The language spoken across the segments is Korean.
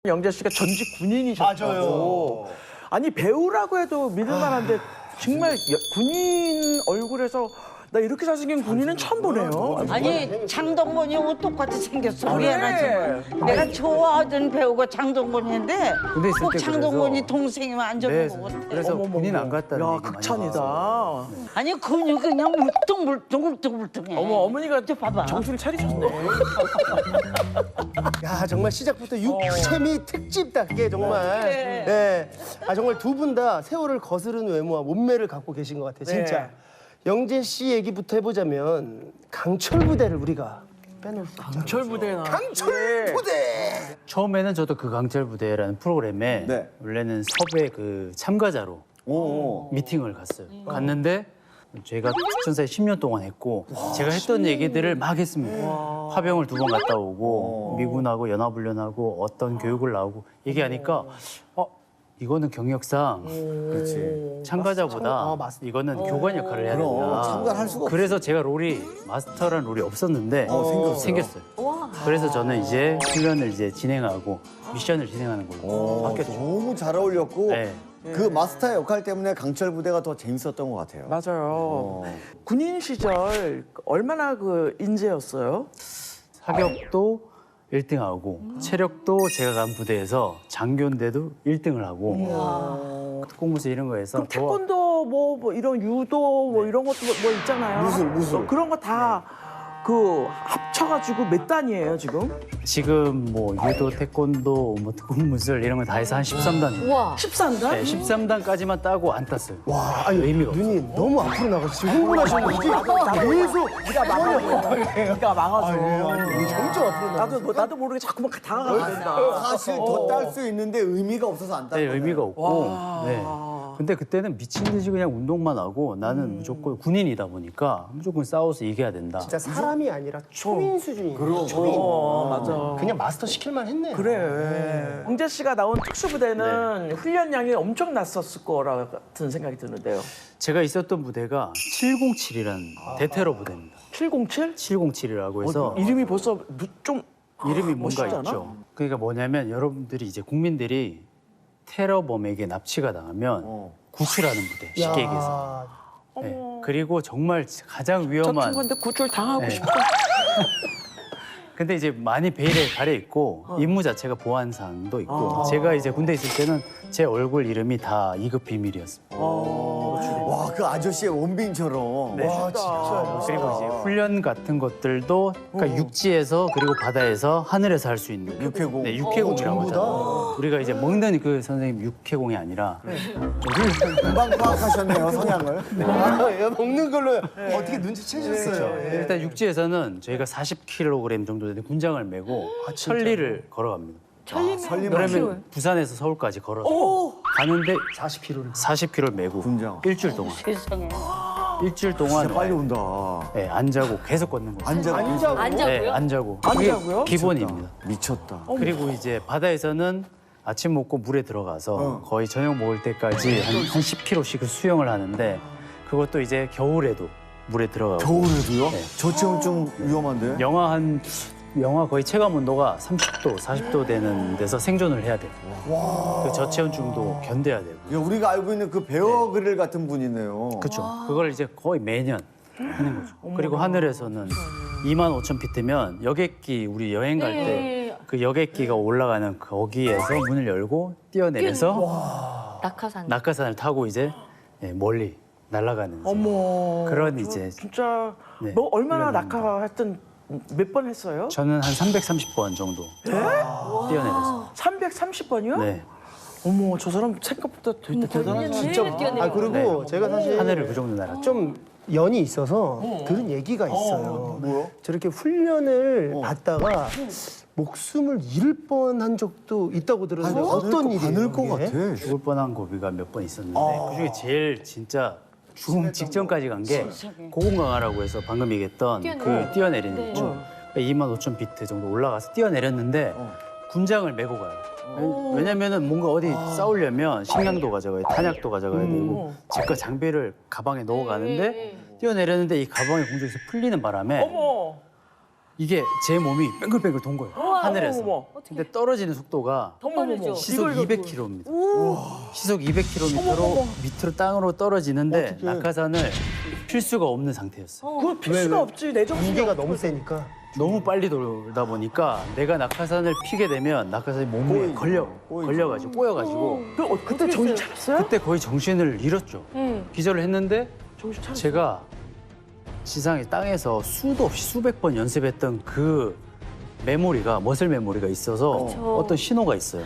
영재 씨가 전직 군인이셨다고. 맞아요. 아니 배우라고 해도 믿을 만한데 정말 군인 얼굴에서 나 이렇게 잘생긴 군인은 처음 보네요. 아니 장동건이하고 똑같이 생겼어. 그래. 미안하지만 내가 좋아하던 배우가 장동건인데 군대 있을 꼭 때 장동건이 그래서- 동생이면 안 네, 좋은 것 같아. 그래서 군인 안 갔다는 야 얘기 많이 극찬이다. 나와서. 아니 근육 그냥 물뚱물뚱해. 어머 어머니가 저 봐봐. 정수를 차리셨네. 야 정말 시작부터 육체미 특집답게 정말. 그래. 네. 아 정말 두 분 다 세월을 거스른 외모와 몸매를 갖고 계신 것 같아요. 진짜. 네. 영재 씨 얘기부터 해보자면 강철 부대를 우리가 빼놓을 수 없죠. 강철 부대나. 강철 부대. 처음에는 저도 그 강철 부대라는 프로그램에 네. 원래는 섭외 그 참가자로 오. 미팅을 갔어요. 갔는데 제가 특전사에 10년 동안 했고 제가 했던 얘기들을 막 했습니다. 화병을 2번 갔다 오고 미군하고 연합훈련하고 어떤 교육을 나오고 얘기하니까 이거는 경력상 그렇지. 참가자보다 마스터. 이거는 교관 역할을 해야 그럼 된다. 참가할 수가 없어. 그래서 제가 롤이 마스터라는 롤이 없었는데 생겼어요. 그래서 저는 이제 훈련을 이제 진행하고 미션을 진행하는 걸로 바뀌었죠. 너무 잘 어울렸고 네. 그 마스터의 역할 때문에 강철 부대가 더 재밌었던 것 같아요. 맞아요. 군인 시절 얼마나 그 인재였어요? 사격도 1등하고 체력도 제가 간 부대에서 장교인데도 1등을 하고 특공무술 이런 거에서 그럼 태권도 뭐 이런 유도 뭐 이런 것도 뭐 있잖아요. 무술. 그런 거 다 그 합쳐가지고 몇 단이에요 지금? 지금 뭐 유도, 태권도, 뭐 특공무술 이런 거 다 해서 한 13단. 와. 13단? 네, 13단까지만 따고 안 땄어요. 와, 아니 의미가 누님 너무 앞으로 나가서 지금 흥분하셨는데 계속 네가 막아줘. 점점 앞으로 나가. 나도 모르게 자꾸만 다가가게 된다. 사실 더 딸 수 있는데 의미가 없어서 안 땄어요. 네, 의미가 없고. 네. 근데 그때는 미친 듯이 그냥 운동만 하고 나는 무조건 군인이다 보니까 무조건 싸워서 이겨야 된다. 진짜 사람이 아니라 초인 수준이에요. 초인. 맞아. 그냥 마스터 시킬만 했네. 그래. 영재 씨가 나온 특수부대는 훈련량이 엄청났었을 거라 같은 생각이 드는데요. 제가 있었던 부대가 707이라는 대테러 부대입니다. 707? 707이라고 해서 이름이 벌써 좀 이름이 뭔가 멋있잖아? 있죠. 그러니까 뭐냐면 여러분들이 이제 국민들이 테러범에게 납치가 당하면 구출하는 부대, 쉽게 얘기해서. 네. 그리고 정말 가장 저 위험한. 친구한테 구출 당하고 네. 싶어. 근데 이제 많이 베일에 가려 있고 임무 자체가 보안상도 있고 제가 이제 군대 있을 때는 제 얼굴 이름이 다 2급 비밀이었습니다. 와, 그 아저씨의 원빈처럼. 네. 와 진짜. 그리고 이제 훈련 같은 것들도 그러니까 육지에서 그리고 바다에서 하늘에서 할 수 있는 육해공. 네, 육해공이라고 전부 다? 하잖아요. 우리가 이제 먹는 그 선생님 육해공이 아니라 금방 파악하셨네요, 성향을. 아, 먹는 걸로 어떻게 눈치채셨어요? 예. 일단 육지에서는 저희가 40kg 정도 되는 군장을 메고 천리를 걸어갑니다. 설리면 그러면 부산에서 서울까지 걸어서 가는데 40kg를. 40kg를 메고 군장. 일주일 동안 세상에. 일주일 동안 진짜 빨리 온다. 네, 안 자고 계속 걷는 거예요. 안 자고. 안 자고. 네, 안 자고. 안 그게 자고요? 기본입니다. 미쳤다. 그리고 이제 바다에서는 아침 먹고 물에 들어가서 거의 저녁 먹을 때까지 한 10km씩 수영을 하는데 그것도 이제 겨울에도 물에 들어가고 겨울에도요? 네. 저체온증 위험한데? 영하 거의 체감 온도가 30도, 40도 되는 데서 생존을 해야 돼요. 그 저체온증도 견뎌야 되고. 야, 우리가 알고 있는 그 베어 그릴 같은 분이네요. 그렇죠. 그걸 이제 거의 매년 하는 거죠. 그리고 하늘에서는 25,000피트면 여객기 우리 여행 갈 때 그 여객기가 올라가는 거기에서 문을 열고 뛰어내려서 낙하산을 타고 이제 멀리 날아가는 어머. 그런 저 이제 진짜 네, 너 얼마나 훈련입니다. 낙하했던 몇 번 했어요? 저는 한 330번 정도 뛰어내렸어요. 330번이요? 네. 어머 저 사람 생각보다 대단한 진짜. 아 그리고 제가 사실 하늘을 그 정도 날았죠. 좀 연이 있어서 들은 얘기가 있어요. 뭐요? 저렇게 훈련을 받다가 목숨을 잃을 뻔한 적도 있다고 들었는데 어떤 일이에요? 많을 것 그게? 같아. 죽을 뻔한 고비가 몇 번 있었는데 그중에 제일 진짜 죽음 직전까지 간 게 고공강화라고 해서 방금 얘기했던 그 뛰어내리는 거 있죠. 25,000피트 정도 올라가서 뛰어내렸는데 군장을 메고 가요. 왜냐면은 뭔가 어디 싸우려면 식량도 가져가야 돼, 탄약도 가져가야 되고 집과 장비를 가방에 넣어 가는데 뛰어내렸는데 이 가방이 공중에서 풀리는 바람에 어머. 이게 제 몸이 뱅글뱅글 돈 거예요. 하늘에서. 어머. 근데 떨어지는 속도가 어머머머. 시속 200km입니다. 시속 200km로 밑으로 땅으로 떨어지는데 낙하산을 필 수가 없는 상태였어요. 그거 필수가 없지. 내 정신이 무게가 너무 세니까. 너무 빨리 돌다 보니까 내가 낙하산을 피게 되면 낙하산이 몸에 걸려가지고 꼬여가지고 그때 정신 차렸어요? 그때 거의 정신을 잃었죠. 기절을 했는데 정신 차렸어요. 제가 지상의 땅에서 수도 없이 수백 번 연습했던 그 메모리가 머슬 메모리가 있어서 어떤 신호가 있어요.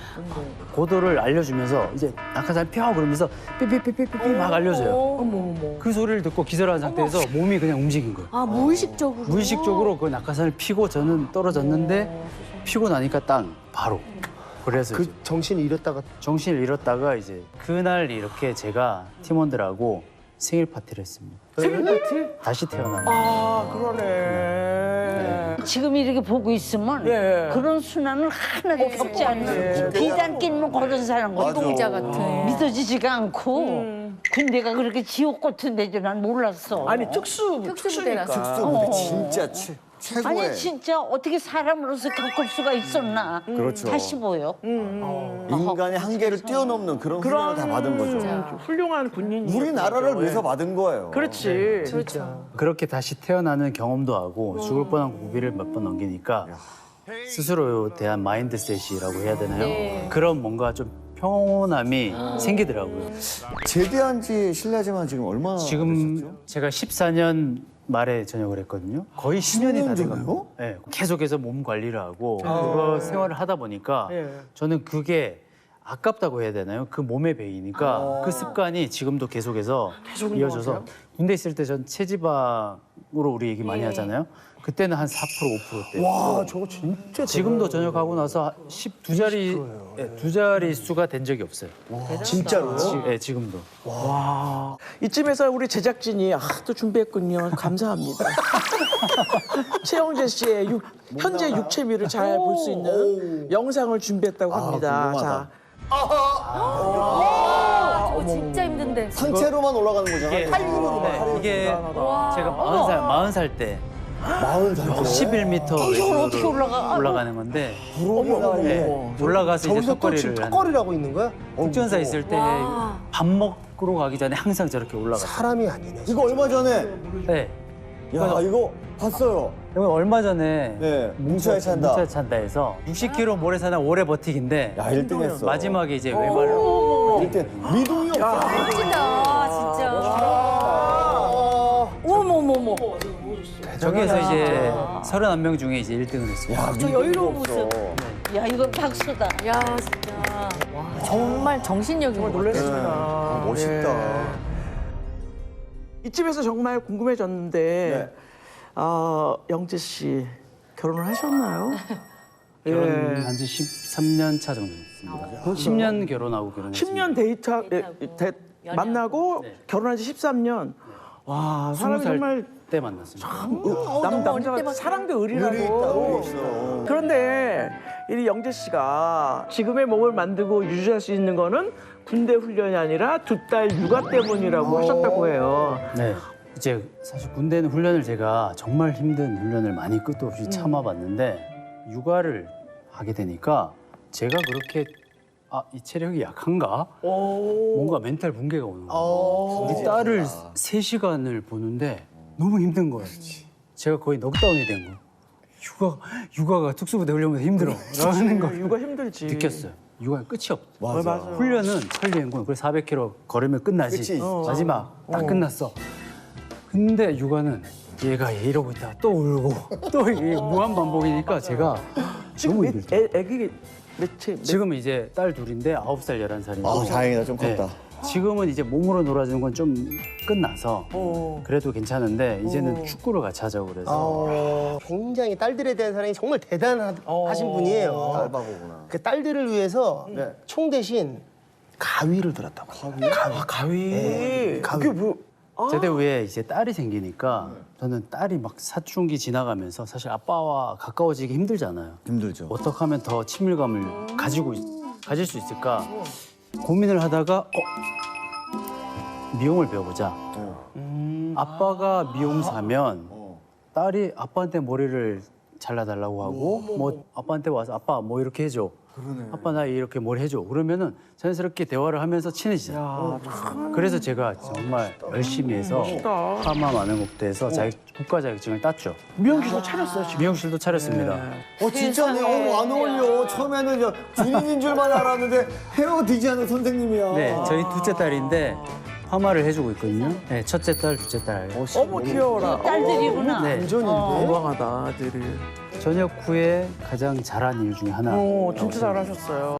고도를 알려주면서 이제 낙하산 펴 그러면서 삐삐삐삐삐 막 알려줘요. 어머머머. 그 소리를 듣고 기절한 상태에서 몸이 그냥 움직인 거예요. 아, 무의식적으로. 무의식적으로 그 낙하산을 피고 저는 떨어졌는데 피고 나니까 땅 바로. 그래서 그 이제 정신을 잃었다가 정신을 잃었다가 이제 그날 이렇게 제가 팀원들하고 생일 파티를 했습니다. 생일 파티? 다시 태어난. 아, 그러네. 지금 이렇게 보고 있으면 예. 그런 순환을 하나도 겪지 않는 비단 낀 그런 사람 같아. 동자 같은. 믿어지지가 않고 군대가 그렇게 지옥 같은 데줄 난 몰랐어. 아니, 특수부대니까. 특수부대라서. 진짜 최고의. 아니 진짜 어떻게 사람으로서 겪을 수가 있었나. 그렇죠. 다시 보여. 인간의 한계를 뛰어넘는 그런 훈련을 다 받은 거죠. 훌륭한 군인이. 우리나라를 위해서 받은 거예요. 그렇지. 진짜. 그렇게 다시 태어나는 경험도 하고 죽을 뻔한 고비를 몇 번 넘기니까 스스로에 대한 마인드셋이라고 해야 되나요? 그런 뭔가 좀 평온함이 생기더라고요. 제대한 지 실례지만 지금 얼마나 지금 되셨죠? 제가 14년 말에 전역을 했거든요. 거의 10년이 다 10년 돼가고 전에요? 네, 계속해서 몸 관리를 하고 그거 생활을 하다 보니까 예. 저는 그게 아깝다고 해야 되나요? 그 몸에 배이니까 그 습관이 지금도 계속해서 계속 이어져서 운동하세요? 군대 있을 때 전 체지방으로 우리 얘기 많이 하잖아요. 그때는 한 4% 5%대. 와, 저거 진짜 지금도 전역하고 나서 12자리 두 자리 수가 된 적이 없어요. 진짜로요? 네, 지금도. 와. 이쯤에서 우리 제작진이 또 준비했군요. 감사합니다. 최영재 씨의 현재 육체미를 잘 볼 수 있는 영상을 준비했다고 합니다. 궁금하다. 저거 진짜 힘든데. 상체로만 올라가는 거잖아요. 네, 이게 제가 40살 때 40살. 11m 이걸 어떻게 올라가? 올라가는 건데 부러워요. 네, 올라가서 이제 저기서 또 지금 턱걸이를 하는 턱걸이를 하고 있는 거야? 국전사 있을 때 밥 먹으러 가기 전에 항상 저렇게 올라갔어요. 사람이 아니네. 이거 얼마 전에 네. 야 이거 봤어요. 그러면 얼마 전에 네, 뭉쳐야 찬다. 뭉쳐야 찬다에서 60km 모래사나 오래 버티기인데 야 1등 했어. 마지막에 이제 외발로 1등. 미동이 없어. 멋지다, 진짜. 어머머머. 저기에서 이제 31명 중에 이제 1등을 했습니다. 야, 저 여유로운 모습. 야 이건 박수다. 야, 진짜. 와, 정말 정신력이 놀랐습니다. 멋있다. 예. 이쯤에서 정말 궁금해졌는데 네. 영재 씨 결혼을 하셨나요? 결혼한 지 13년 차 정도 됐습니다. 10년 결혼하고 결혼했습니다. 10년 만나고 결혼한 지 13년. 와, 사람이 20살 정말 때 만났습니다. 남자가 사랑도 의리라고. 의리 있어. 그런데 이 영재 씨가 지금의 몸을 만들고 유지할 수 있는 거는 군대 훈련이 아니라 2딸 육아 때문이라고 하셨다고 해요. 네. 이제 사실 군대는 훈련을 제가 정말 힘든 훈련을 많이 끝도 없이 참아봤는데 육아를 하게 되니까 제가 그렇게 이 체력이 약한가? 뭔가 멘탈 붕괴가 오는 거예요. 우리 딸을 3시간을 보는데 너무 힘든 거예요. 제가 거의 넉다운이 된 거예요. 육아가 특수부대 훈련보다 힘들어. 라는 걸 육아 힘들지. 느꼈어요. 육아에 끝이 없다. 맞아. 훈련은 천리행군. 그래서 400km 걸으면 끝나지. 끝이 있지. 마지막 딱 끝났어. 근데 육아는 얘가 이러고 있다가 또 울고 또 이게 무한 반복이니까 제가 지금 너무 힘들죠. 애기 몇째? 지금 이제 딸 둘인데 9살, 11살이고. 아, 다행이다. 좀 컸다. 지금은 이제 몸으로 놀아주는 건 좀 끝나서 그래도 괜찮은데 이제는 축구를 같이 하자고 그래서 굉장히 딸들에 대한 사랑이 정말 대단하신 분이에요. 딸바보구나. 그 딸들을 위해서 네. 총 대신 가위를 들었다고. 가위. 가위. 그게 뭐? 제대 후에 이제 딸이 생기니까 저는 딸이 막 사춘기 지나가면서 사실 아빠와 가까워지기 힘들잖아요. 힘들죠. 어떻게 하면 더 친밀감을 가질 수 있을까 고민을 하다가 미용을 배워보자. 아빠가 미용사면 딸이 아빠한테 머리를 잘라달라고 하고 뭐 아빠한테 와서 아빠 뭐 이렇게 해줘. 아빠 나 이렇게 뭘 해줘. 그러면은 자연스럽게 대화를 하면서 친해지잖아요. 그래서 제가 정말 열심히 해서 파마 만능국대에서 국가 자격증을 땄죠. 미용실도 차렸어요, 지금. 미용실도 차렸습니다. 진짜네. 안 어울려. 처음에는 군인인 줄만 알았는데 헤어 디자이너 선생님이야. 네, 저희 둘째 딸인데 파마를 해주고 있거든요. 네, 첫째 딸, 둘째 딸. 어머, 귀여워라. 딸들이구나. 네, 건강하다, 아들이. 저녁 후에 가장 잘한 일 중에 하나. 진짜 잘하셨어요.